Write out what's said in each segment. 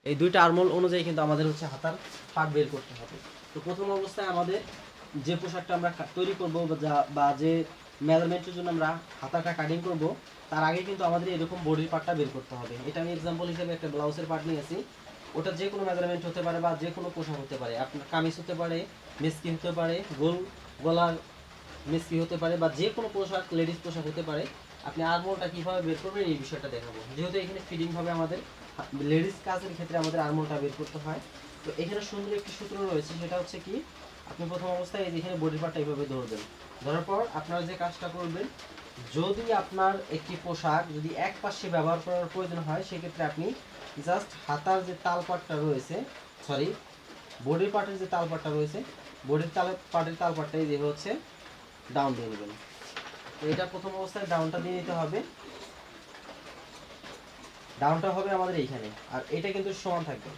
এই দুইটা আর্মহোল অনুযায়ী কিন্তু আমাদের হচ্ছে হাতার পার্ট বের করতে হবে। তো প্রথম অবস্থায় আমাদের যে পোশাকটা আমরা তৈরি করবো বা যে মেজারমেন্টের জন্য আমরা হাতাটা কাটিং করব, তার আগে কিন্তু আমাদের এরকম বডির পার্টটা বের করতে হবে। এটা আমি এক্সাম্পল হিসেবে একটা ব্লাউজের পার্ট নিয়েছি। ওটা যে কোনো মেজারমেন্ট হতে পারে বা যে কোনো পোশাক হতে পারে, আপনার কামিজ হতে পারে, মেসকি হতে পারে, গলার মেসকি হতে পারে, বা যে কোনো পোশাক, লেডিস পোশাক হতে পারে। আপনি আর্মহোলটা কীভাবে বের করবেন এই বিষয়টা দেখাবো। যেহেতু এখানে ফিটিংভাবে আমাদের লেডিস কাজের ক্ষেত্রে আমাদের আর্মহোলটা বের করতে হয়। তো এখানে সুন্দর একটি সূত্র রয়েছে, সেটা হচ্ছে কি, আপনি প্রথম অবস্থায় এখানে বডি পার্টটা এইভাবে ধরবেন। ধরার পর আপনারা যে কাজটা করবেন, যদি আপনার একটি পোশাক যদি এক পাশে ব্যবহার করার প্রয়োজন হয়, সেক্ষেত্রে আপনি জাস্ট হাতার যে তাল পাটটা রয়েছে, সরি বডির পার্টের যে তাল পাটটা রয়েছে, বডির পার্টের তাল পাটটাই যে হচ্ছে ডাউন দিয়ে নেবেন। তো এটা প্রথম অবস্থায় ডাউনটা দিয়ে নিতে হবে। ডাউনটা হবে আমাদের এইখানে, আর এটা কিন্তু সমান থাকবে।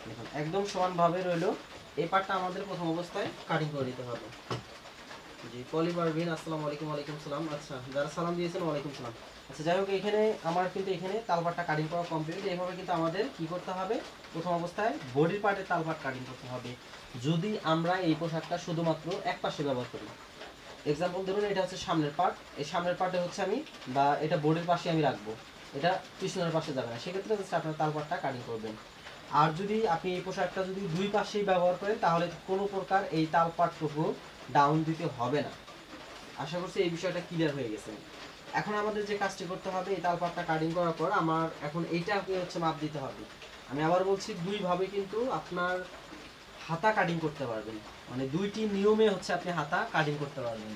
দেখুন একদম সমানভাবে রইলো। এই পার্টটা আমাদের প্রথম অবস্থায় কাটিং করে নিতে হবে। জি পলি পারভিন, আসসালামু আলাইকুম। ওয়ালাইকুম সালাম। আচ্ছা, যারা সালাম দিয়েছেন ওয়ালাইকুম সালাম। আচ্ছা, যাই হোক, এখানে আমার কিন্তু এখানে তালপাটটা কাটিং করা কমপ্লিট। এইভাবে কিন্তু আমাদের কি করতে হবে, প্রথম অবস্থায় বডির পার্টের তালপাট কাটিং করতে হবে। যদি আমরা এই পোশাকটা শুধুমাত্র এক পাশে ব্যবহার করি, এক্সাম্পল ধরুন এটা হচ্ছে সামনের পার্ট, এই সামনের পার্টে হচ্ছে আমি বা এটা বডির পাশে আমি রাখবো, এটা পিছনের পাশে যাবে না, সেক্ষেত্রে হচ্ছে আপনার তালপাটটা কাটিং করবেন। আর যদি আপনি এই পোশাকটা যদি দুই পাশেই ব্যবহার করেন, তাহলে কোনো প্রকার এই তালপাটটুকু ডাউন দিতে হবে না। আশা করছি এই বিষয়টা ক্লিয়ার হয়ে গেছে। এখন আমাদের যে কাজটি করতে হবে, এই তালপাটটা কাটিং করার পর আমার এখন এইটাকে হচ্ছে মাপ দিতে হবে। আমি আবার বলছি, দুইভাবে কিন্তু আপনার হাতা কাটিং করতে পারবেন, মানে দুইটি নিয়মে হচ্ছে আপনি হাতা কাটিং করতে পারবেন।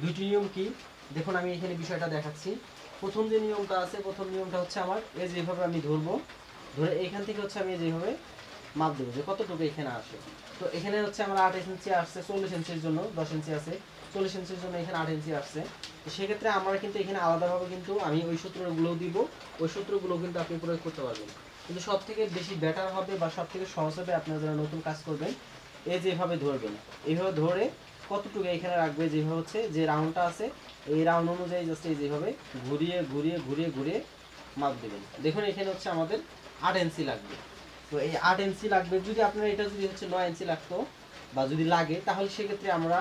দুইটি নিয়ম কি, দেখুন আমি এখানে বিষয়টা দেখাচ্ছি। প্রথম যে নিয়মটা আছে, প্রথম নিয়মটা হচ্ছে আমার এই যেভাবে আমি ধরবো, ধরে এইখান থেকে হচ্ছে আমি যেভাবে মাপ দেবো যে কতটুকু এখানে আসে। তো এখানে হচ্ছে আমার 28 ইঞ্চি আসছে, 40 ইঞ্চির জন্য 10 ইঞ্চি আছে, 40 ইঞ্চির জন্য এখানে 8 ইঞ্চি আসছে। তো সেক্ষেত্রে আমরা কিন্তু এখানে আলাদাভাবে কিন্তু আমি ওই সূত্রগুলো দিব, ওই সূত্রগুলো কিন্তু আপনি প্রয়োগ করতে পারবেন। কিন্তু সব থেকে বেশি বেটার হবে বা সব থেকে সহজ হবে, আপনারা যারা নতুন কাজ করবেন, এই যেভাবে ধরবেন, এইভাবে ধরে কতটুকু এখানে রাখবে, যেভাবে হচ্ছে যে রাউন্ডটা আছে, এই রাউন্ড অনুযায়ী জাস্ট এই যেভাবে ঘুরিয়ে ঘুরিয়ে ঘুরিয়ে ঘুরিয়ে মাপ দেবেন। দেখুন এখানে হচ্ছে আমাদের 8 ইঞ্চি লাগবে। তো এই 8 ইঞ্চি লাগবে। যদি আপনার এটা যদি হচ্ছে 9 ইঞ্চি লাগতো বা যদি লাগে, তাহলে সেক্ষেত্রে আমরা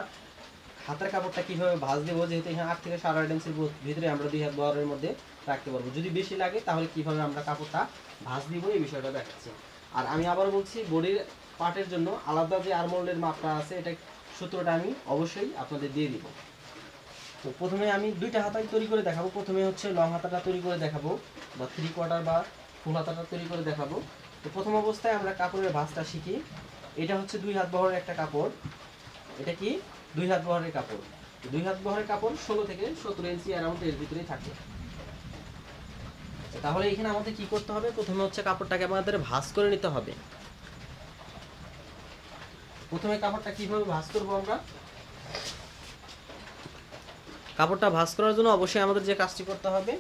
হাতের কাপড়টা কীভাবে ভাঁজ দেবো, যেহেতু এখানে 8 থেকে 8.5 ইঞ্চির ভিতরে আমরা 2 হাত বহরের মধ্যে রাখতে পারবো। যদি বেশি লাগে তাহলে কীভাবে আমরা কাপড়টা ভাঁজ দিব, এই বিষয়টা দেখাচ্ছি। আর আমি আবার বলছি, বডির পার্টের জন্য আলাদা যে আর্মহোলের মাপটা আছে, এটা সূত্রটা আমি অবশ্যই আপনাদের দিয়ে দিব। তো প্রথমে আমি দুইটা হাতাই তৈরি করে দেখাবো। প্রথমে হচ্ছে লং হাতাটা তৈরি করে দেখাবো, বা 3/4 বা ফুল হাতাটা তৈরি করে দেখাবো। তো প্রথম অবস্থায় আমরা কাপড়ের ভাঁজটা শিখি। এটা হচ্ছে 2 হাত বহরের একটা কাপড়। এটা কি 2 হাত বহরের কাপড়। 2 হাত বহরের কাপড় 16 থেকে 17 ইঞ্চি অ্যারাউন্ড এর ভিতরেই থাকে। তাহলে এখানে আমাদের কি করতে হবে, প্রথমে হচ্ছে কাপড়টাকে আমাদের ভাঁজ করে নিতে হবে। প্রথমে কাপড়টা কিভাবে ভাঁজ করবো আমরা, কাপড়টা ভাঁজ করার জন্য অবশ্যই আমাদের যে কাজটি করতে হবে,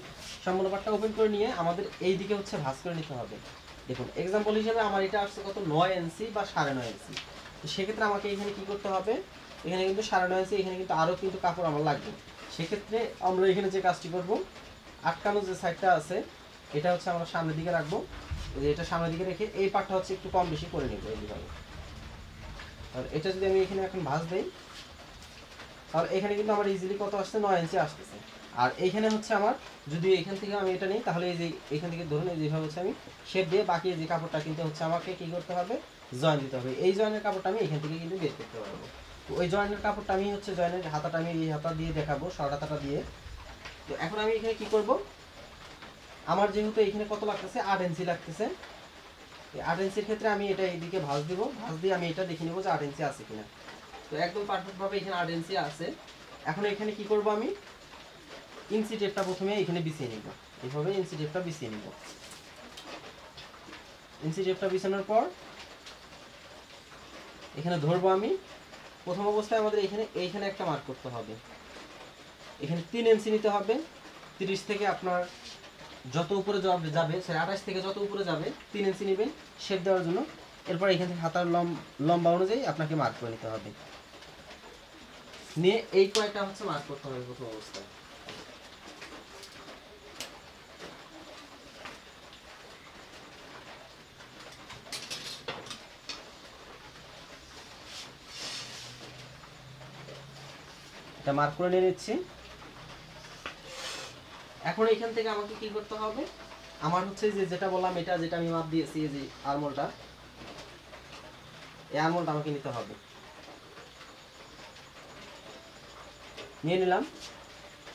সম্পূর্ণ পাটটা ওপেন করে নিয়ে আমাদের এই দিকে হচ্ছে ভাঁজ করে নিতে হবে। দেখুন এক্সাম্পল হিসেবে আমার এটা আসছে কত, 9 ইঞ্চি বা 9.5 ইঞ্চি। তো সেক্ষেত্রে আমাকে এখানে কি করতে হবে, এখানে কিন্তু 9.5 ইঞ্চি, এখানে কিন্তু আরও কিন্তু কাপড় আমার লাগবে। সেক্ষেত্রে আমরা এখানে যে কাজটি করব, আটকানো যে সাইডটা আছে, এটা হচ্ছে আমরা সামনের দিকে রাখবো। এটা সামনের দিকে রেখে এই পাটটা হচ্ছে একটু কম বেশি করে নেবো এইভাবে। আর এটা যদি আমি এখানে এখন ভাঁজ দেই, তাহলে এখানে কিন্তু আমার ইজিলি কত আসছে, 9 ইঞ্চি আসতেছে। আর এইখানে হচ্ছে আমার, যদি এখান থেকে আমি এটা নিই, তাহলে এই যে এখান থেকে ধরুন এই যেভাবে হচ্ছে আমি শেপ দিয়ে বাকি যে কাপড়টা কিন্তু হচ্ছে আমাকে কি করতে হবে, জয়েন দিতে হবে। এই জয়েনের কাপড়টা আমি এখান থেকে কিন্তু বের করতে পারবো। তো ওই জয়েনের কাপড়টা আমি হচ্ছে জয়েনের হাতাটা আমি এই হাতা দিয়ে দেখাবো, শর্ট হাতাটা দিয়ে। তো এখন আমি এখানে কি করব, আমার যেহেতু এখানে কত লাগতেছে, 8 ইঞ্চি লাগতেছে। এই 8 ইঞ্চির ক্ষেত্রে আমি এটা এইদিকে ভাঁজ দিব, ভাঁজ দিয়ে আমি এটা দেখে নেবো যে 8 ইঞ্চি আছে কিনা। তো একদম পারফেক্টভাবে এখানে 8 ইঞ্চি আছে। এখন এখানে কি করব, আমি ইঞ্চি টেপটা প্রথমে এখানে বিছিয়ে নিব, এইভাবে ইঞ্চি টেপটা বিছিয়ে নিব। ইঞ্চি টেপটা বিছানোর পর এখানে ধরবো আমি। প্রথম অবস্থায় আমাদের এইখানে একটা মার্ক করতে হবে। এখানে 3 ইঞ্চি নিতে হবে। 30 থেকে আপনার যত উপরে যাবে, 28 থেকে যত উপরে যাবে 3 ইঞ্চি নেবেন শেপ দেওয়ার জন্য। এরপর এখান থেকে হাতার লম্বা অনুযায়ী আপনাকে মার্ক করে নিতে হবে। নিয়ে এই কয়েকটা হচ্ছে মার্ক করতে হবে প্রথম অবস্থায়। এটা মার্ক করে নিয়ে নিচ্ছি। এখন এখান থেকে আমাকে কি করতে হবে, আমার হচ্ছে যে যেটা বললাম এটা যেটা আমি মাপ দিয়েছি এই যে আরমোলটা, এই আরমোলটা আমাকে নিতে হবে। নিয়ে নিলাম।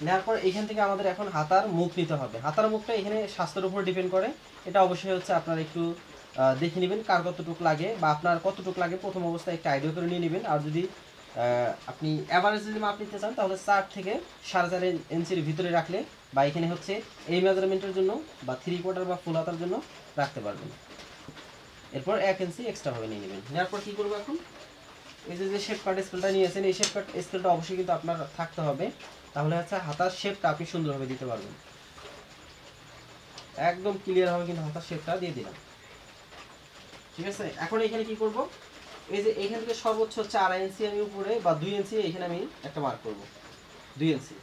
নেওয়ার পর এখান থেকে আমাদের এখন হাতার মুখ নিতে হবে। হাতার মুখটা এখানে স্বাস্থ্যের উপর ডিপেন্ড করে। এটা অবশ্যই হচ্ছে আপনারা একটু দেখে নেবেন কার কতটুকু লাগে বা আপনার কতটুকু লাগে প্রথম অবস্থায় একটা আইডিয়া করে নিয়ে নেবেন। আর যদি আপনি অ্যাভারেজ যদি মাপ নিতে চান তাহলে 4 থেকে 4.5 ইঞ্চির ভিতরে রাখলে বা এখানে হচ্ছে এই মেজারমেন্টের জন্য বা 3/4 বা ফুল হাতার জন্য রাখতে পারবেন। এরপর 1 ইঞ্চি এক্সট্রাভাবে নিয়ে নেবেন। নেওয়ার পর কী করবো এখন, এই যে শেপ কাট স্কেলটা নিয়েছেন এই শেপ কাট স্কেলটা অবশ্যই কিন্তু আপনার থাকতে হবে, তাহলে হচ্ছে হাতার শেপটা আপনি সুন্দরভাবে দিতে পারবেন। একদম ক্লিয়ারভাবে কিন্তু হাতার শেপটা দিয়ে দিলাম। ঠিক আছে, এখন এখানে কি করব, এই যে এখান থেকে সর্বোচ্চ হচ্ছে 2.5 ইঞ্চি আমি উপরে বা 2 ইঞ্চি এখানে আমি একটা মার্ক করব। 2 ইঞ্চি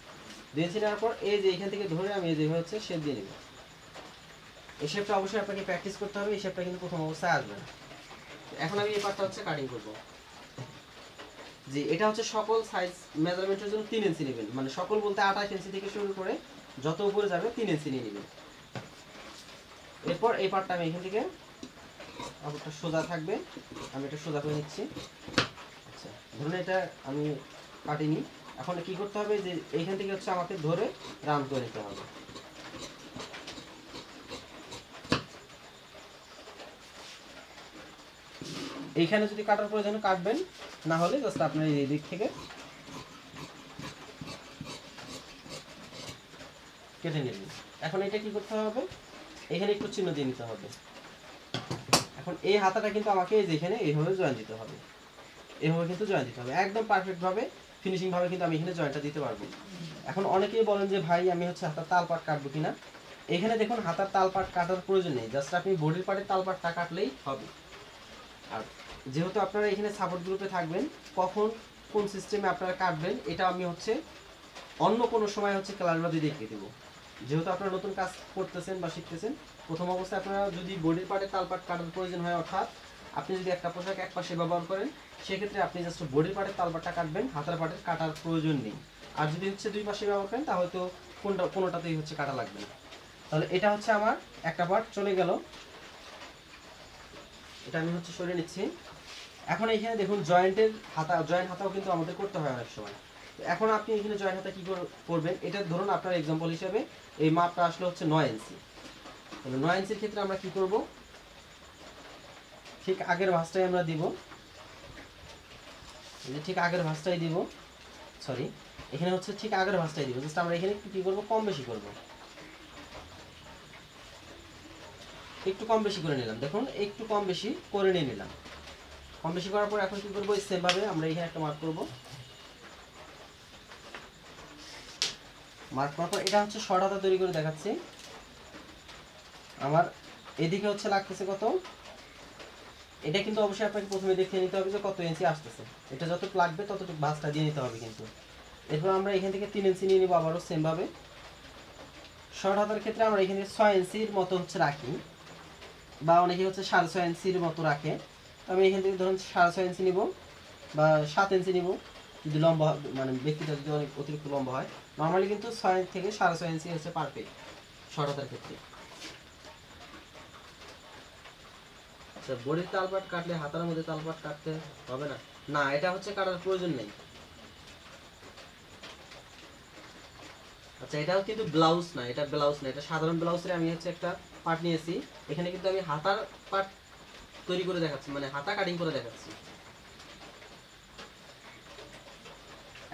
নেওয়ার পর এই যে এখান থেকে ধরে আমি এই যেভাবে হচ্ছে শেপ দিয়ে নেব। এই শেপটা অবশ্যই আপনাকে প্র্যাকটিস করতে হবে, এই শেপটা কিন্তু প্রথম অবস্থায় আসবে না। এখন আমি এই পার্টটা হচ্ছে কাটিং করব। জি, এটা হচ্ছে সকল সাইজ মেজারমেন্টের জন্য 3 ইঞ্চি নেবেন, মানে সকল বলতে 28 ইঞ্চি থেকে শুরু করে যত উপরে যাবে 3 ইঞ্চি নিয়ে নেবেন। এরপর এই পার্টটা আমি এখান থেকে একটা সোজা থাকবে, আমি এটা সোজা করে নিচ্ছি। আচ্ছা, ধরুন এটা আমি কাটিনি। এখন কি করতে হবে, যে এইখান থেকে হচ্ছে আমাকে ধরে রাউন্ড করে নিতে হবে। এইখানে যদি কাটার প্রয়োজন কাটবেন, না হলে জাস্ট আপনার এই দিক থেকে কেটে নেবেন। এখন এটা কি করতে হবে, এখানে একটু চিহ্ন দিয়ে নিতে হবে। এখন এই হাতাটা কিন্তু আমাকে যেখানে এইভাবে জয়েন দিতে হবে, এইভাবে কিন্তু জয়েন দিতে হবে একদম পারফেক্টভাবে, ফিনিশিংভাবে কিন্তু আমি এখানে জয়েন্টটা দিতে পারবো। এখন অনেকেই বলেন যে ভাই আমি হচ্ছে হাতার তাল পাট কাটবো কিনা। এখানে দেখুন হাতার তাল পাট কাটার প্রয়োজন নেই, জাস্ট আপনি বডির পার্টের তাল পাটটা কাটলেই হবে। আর যেহেতু আপনারা এখানে সাপোর্ট গ্রুপে থাকবেন, কখন কোন সিস্টেমে আপনারা কাটবেন এটা আমি হচ্ছে অন্য কোনো সময় হচ্ছে ক্লাসগুলো দেখিয়ে দেবো। যেহেতু আপনারা নতুন কাজ করতেছেন বা শিখতেছেন, প্রথম অবস্থায় আপনারা যদি বডির পার্টে তালপাট কাটার প্রয়োজন হয়, অর্থাৎ আপনি যদি একটা পোশাক এক পাশে ব্যবহার করেন, সেক্ষেত্রে আপনি জাস্ট বডির পার্টের তালপাটটা কাটবেন, হাতের পার্টের কাটার প্রয়োজন নেই। আর যদি হচ্ছে দুই পাশে ব্যবহার করেন তাহলে তো কোনোটাতেই হচ্ছে কাটা লাগবে না। তাহলে এটা হচ্ছে আমার একটা পার্ট চলে গেল, এটা আমি হচ্ছে সরিয়ে নিচ্ছি। এখন এখানে দেখুন জয়েন্ট হাতাও কিন্তু আমাদের করতে হয় অনেক সময়। এখন আপনি এখানে জয়েন্ট হাতা কি করবেন, এটা ধরুন আপনার এক্সাম্পল হিসেবে এই মাপটা আসলে হচ্ছে 9 ইঞ্চি। তাহলে 9 ইঞ্চির ক্ষেত্রে আমরা কি করব, ঠিক আগের ভাঁজটাই আমরা দিব, ঠিক আগের ভাঁজটাই দিব, সরি এখানে হচ্ছে ঠিক আগের ভাঁজটাই দিব। জাস্ট আমরা এখানে কি করব, কম বেশি করব, একটু কম বেশি করে নিলাম। দেখুন একটু কম বেশি করে নিয়ে নিলাম। কম বেশি করার পর এখন কি করব, সেম ভাবে আমরা এখানে একটা মার্ক করব। মার্ক করার পর এটা হচ্ছে শর্ট হাতা তৈরি করে দেখাচ্ছি। আমার এদিকে হচ্ছে লাগতেছে কত, এটা কিন্তু অবশ্যই আপনাকে প্রথমে দেখে নিতে হবে যে কত ইঞ্চি আসতেছে, এটা যতটুকু লাগবে ততটুকু ভাঁজটা দিয়ে নিতে হবে কিন্তু। এরপর আমরা এখান থেকে 3 ইঞ্চি নিয়ে নিব আবারও সেম ভাবে। শর্ট হাতার ক্ষেত্রে আমরা এখানে 6 ইঞ্চির মতো হচ্ছে রাখি, বা অনেকে হচ্ছে 6.5 ইঞ্চির মতো রাখে। আমি এখান থেকে ধরুন 6.5 ইঞ্চি নিব বা 7 ইঞ্চি নিব, যদি লম্বা মানে ব্যক্তিটা যদি অনেক অতিরিক্ত লম্বা হয়। নর্মালি কিন্তু 6 থেকে 6.5 ইঞ্চি হচ্ছে পারফেক্ট শর্ট হাতার ক্ষেত্রে। আচ্ছা, বডির তালপাট কাটলে হাতার মধ্যে তালপাট কাটতে হবে না, না এটা হচ্ছে কাটার প্রয়োজন নেই। আচ্ছা, এটাও কিন্তু ব্লাউজ না, এটা ব্লাউজ না, এটা সাধারণ ব্লাউজের আমি হচ্ছে একটা পার্ট নিয়েছি। এখানে কিন্তু আমি হাতার পার্ট তৈরি করে দেখাচ্ছি, মানে হাতা কাটিং করে দেখাচ্ছি।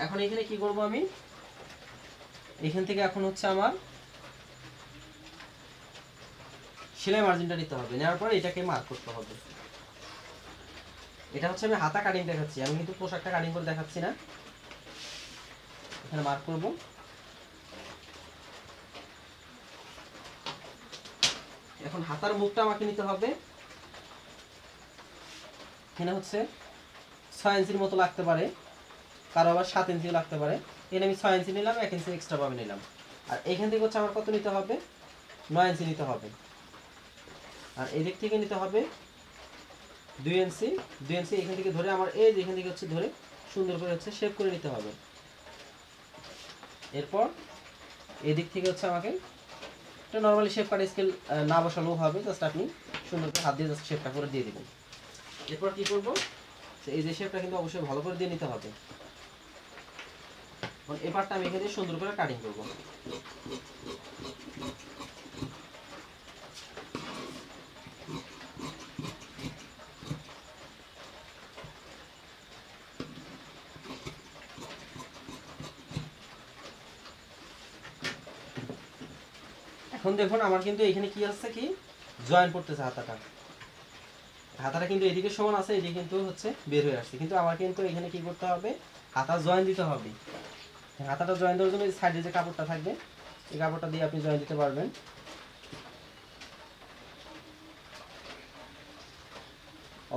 এখন এখানে কি করব, আমি এখান থেকে এখন হচ্ছে আমার সেলাই মার্জিনটা নিতে হবে। নেওয়ার পর এটাকে মার্ক করতে হবে। এটা হচ্ছে আমি হাতা কাটিং দেখাচ্ছি, আমি কিন্তু পোশাকটা কাটিং করে দেখাচ্ছি না। এখানে মার্ক করব। এখন হাতার মুখটা আমাকে নিতে হবে, এখানে হচ্ছে 6 ইঞ্চির মতো লাগতে পারে, কারো আবার 7 ইঞ্চিও লাগতে পারে। এখানে আমি 6 ইঞ্চি নিলাম, 1 ইঞ্চি এক্সট্রা ভাবে নিলাম। আর এখান থেকে হচ্ছে আমার কত নিতে হবে, 9 ইঞ্চি নিতে হবে। আর এদিক থেকে নিতে হবে 2 ইঞ্চি। 2 ইঞ্চি এখান থেকে ধরে আমার এই যে এখান থেকে হচ্ছে ধরে সুন্দর করে হচ্ছে শেপ করে নিতে হবে। এরপর এদিক থেকে হচ্ছে আমাকে এটা নর্মালি শেপ কাটা স্কেল না বসালেও হবে, জাস্ট আপনি সুন্দর করে হাত দিয়ে জাস্ট শেপটা করে দিয়ে দিবেন। এরপর কি করব, এই যে শেপটা কিন্তু অবশ্যই ভালো করে দিয়ে নিতে হবে। এই পার্টটা আমি এখানে সুন্দর করে কাটিং করব। এখন দেখুন আমার কিন্তু এখানে কি আছে, কি জয়েন করতেছে হাতাটা। হাতাটা কিন্তু এদিকে সমান আছে, এদিকে কিন্তু হচ্ছে বের হয়ে আসছে, কিন্তু আমার কিন্তু এখানে কি করতে হবে, হাতা জয়েন দিতে হবে। হাতাটা জয়েন দেওয়ার জন্য সাইডে যে কাপড়টা থাকবে এই কাপড়টা দিয়ে আপনি জয়েন দিতে পারবেন।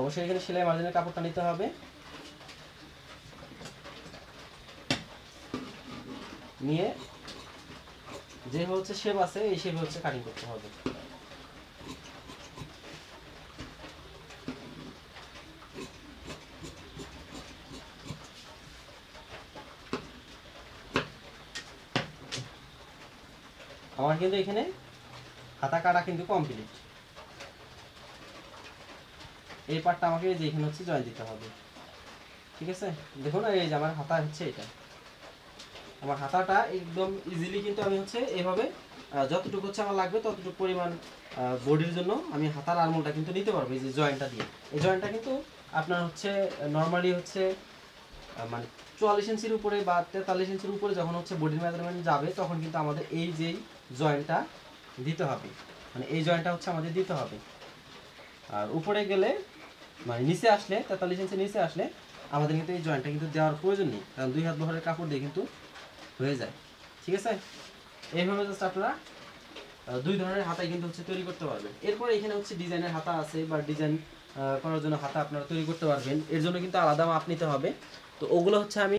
অবশ্যই এখানে সেলাই মার্জিনের কাপড়টা নিতে হবে, নিয়ে যে হচ্ছে শেপ আছে এই শেপে হচ্ছে কাটিং করতে হবে। আমার কিন্তু এখানে হাতা কাটা কিন্তু কমপ্লিট। এই পার্টটা আমাকে যে এখানে হচ্ছে জয়েন দিতে হবে, ঠিক আছে। দেখুন এই যে আমার হাতা হচ্ছে এটা, আমার হাতাটা একদম ইজিলি কিন্তু আমি হচ্ছে এইভাবে যতটুকু হচ্ছে আমার লাগবে ততটুকু পরিমাণ বডির জন্য আমি হাতার আরমোলটা কিন্তু নিতে পারবো। এই যে জয়েন্টটা দিয়ে, এই জয়েন্টটা কিন্তু আপনার হচ্ছে নর্মালি হচ্ছে মানে 44 ইঞ্চির উপরে বা 43 ইঞ্চির উপরে যখন হচ্ছে বডির মেজারমেন্ট যাবে তখন কিন্তু আমাদের এই যেই জয়েন্টটা দিতে হবে, মানে এই জয়েন্টটা হচ্ছে আমাদের দিতে হবে। আর উপরে গেলে মানে নিচে আসলে 43 ইঞ্চি নিচে আসলে আমাদের কিন্তু এই জয়েন্টটা কিন্তু দেওয়ার প্রয়োজন নেই, কারণ 2 হাত বহরের কাপড় দিয়ে কিন্তু হয়ে যায়, ঠিক আছে। এইভাবে জাস্ট আপনারা দুই ধরনের হাতাই কিন্তু হচ্ছে তৈরি করতে পারবেন। এরপরে এখানে হচ্ছে ডিজাইনের হাতা আছে, বা ডিজাইন করার জন্য হাতা আপনারা তৈরি করতে পারবেন। এর জন্য কিন্তু আলাদা মাপ নিতে হবে, তো ওগুলো হচ্ছে আমি